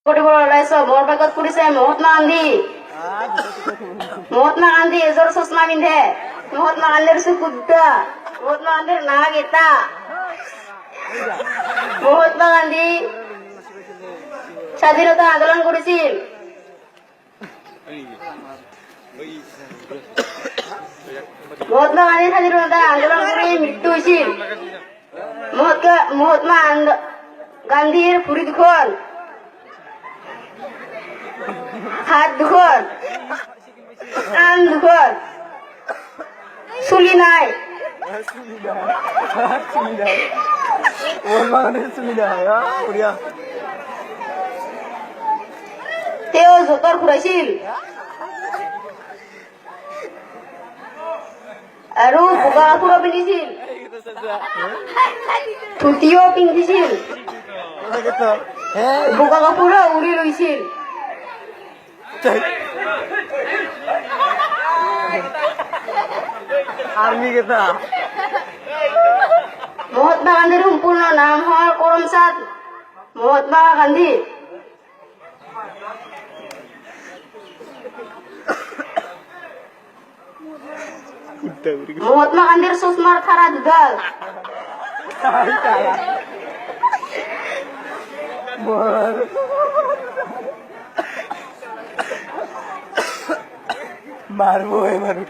বৰপেটাত ফুৰিছে মহাত্মা গান্ধী। মহাত্মা গান্ধী এযোৰ চশমা পিন্ধে, মহাত্মা গান্ধীৰ চকু দুটা, মহাত্মা গান্ধীৰ নাক এটা। মহাত্মা গান্ধী স্বাধীনতা আন্দোলন কৰিছিল। মহাত্মা গান্ধী স্বাধীনতা আন্দোলন কৰি মৃত্যু হৈছিল। মহাত্মা গান্ধীৰ ভৰি দুখন, হাত দুখন, কাণ দুখন, চুলি নাই। তেওঁ জোতৰ ঘূৰাইছিল আৰু বগা কাপোৰো পিন্ধিছিল, ধুতিও পিন্ধিছিল, বগা কাপোৰো উৰি লৈছিল। মহাত্মা গান্ধীৰ সম্পূৰ্ণ নাম হ'ল কৰমচাঁদ মহাত্মা গান্ধী। মহাত্মা গান্ধীৰ চশমাৰ ঠাৰা দুডাল।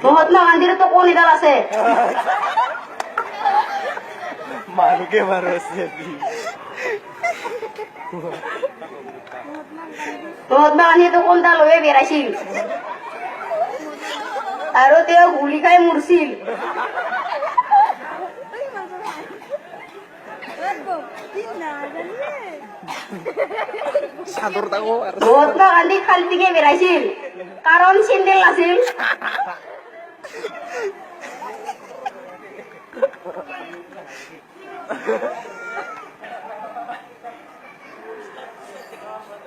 মহাত্মা গান্ধীৰ তো কোন এডাল আছে? মাৰুকে মাৰো আছে। মহাত্মা গান্ধী তো কোনটা লয়ে বেড়াইছিল আৰু তেওঁ গুলি খাই মৰছিল। মহাত্মা গান্ধী খালটিকে বেড়াইছিল কাৰণ চেন্দেল আছিল।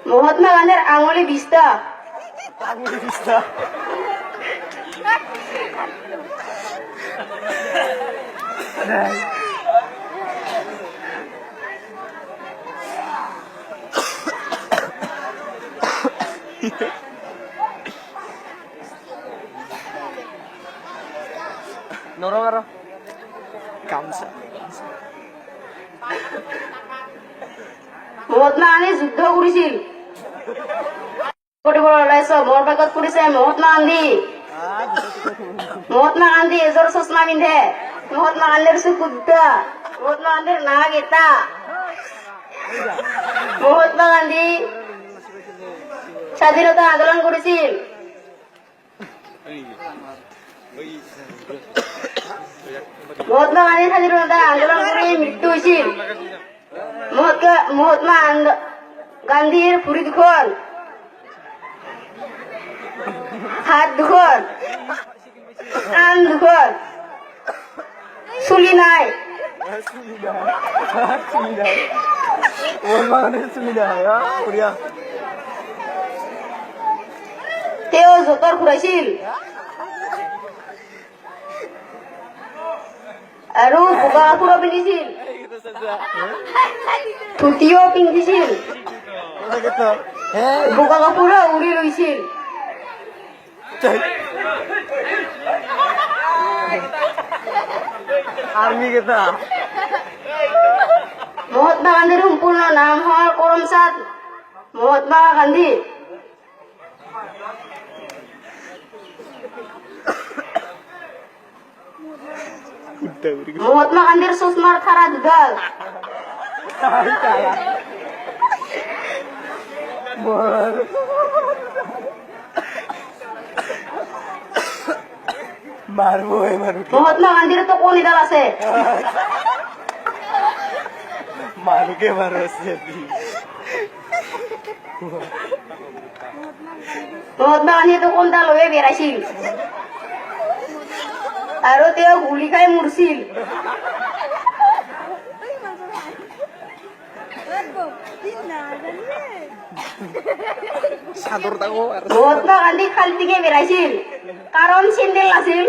মহাত্মা গান্ধীৰ আঙুলি 20টা। নৰম আৰো গামছা। মহাত্মা গান্ধী যুদ্ধ কৰিছিল। বৰপেটাত ফুৰিছে মহাত্মা গান্ধী। মহাত্মা গান্ধী এযোৰ চশমা পিন্ধে, মহাত্মা গান্ধীৰ চকু দুটা, মহাত্মা গান্ধীৰ নাক এটা। মহাত্মা গান্ধী স্বাধীনতা আন্দোলন কৰিছিল। মহাত্মা গান্ধী স্বাধীনতা আন্দোলন কৰি মৃত্যু হৈছিল। মহাত্মা গান্ধীৰ ভৰি দুখন, হাত দুখন, কাণ দুখন, চুলি নাই। তেওঁ জোতৰ ঘূৰাইছিল আৰু বগা কাপোৰো পিন্ধিছিল, ধুতিও পিন্ধিছিল, বগা কাপোৰো উৰি লৈছিল। মহাত্মা গান্ধীৰ সম্পূৰ্ণ নাম হ'ল কৰমচাঁদ মহাত্মা গান্ধী। মহাত্মা গান্ধীৰ চশমাৰ ঠাৰা দুডাল। মহাত্মা গান্ধীৰ তো কোন এডাল আছে? মাৰুকে মাৰো আছে। মহাত্মা গান্ধী তো কোনটা লয়ে বেড়াইছিল আৰু তেওঁ গুলি খাই মৰছিল। মহাত্মা গান্ধী খালটিকে বেড়াইছিল কাৰণ চেন্দেল আছিল।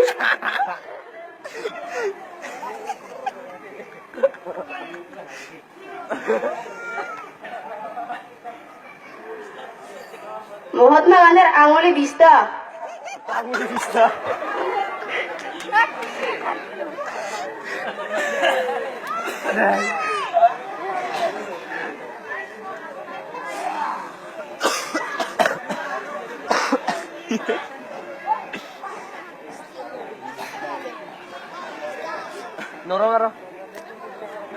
মহাত্মা গান্ধীৰ আঙুলি বিস্তা আঙুলি পিস্তা নৰম আৰো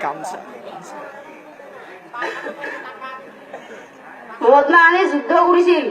গামছা মহাত্মা গান্ধী যুদ্ধ কৰিছিল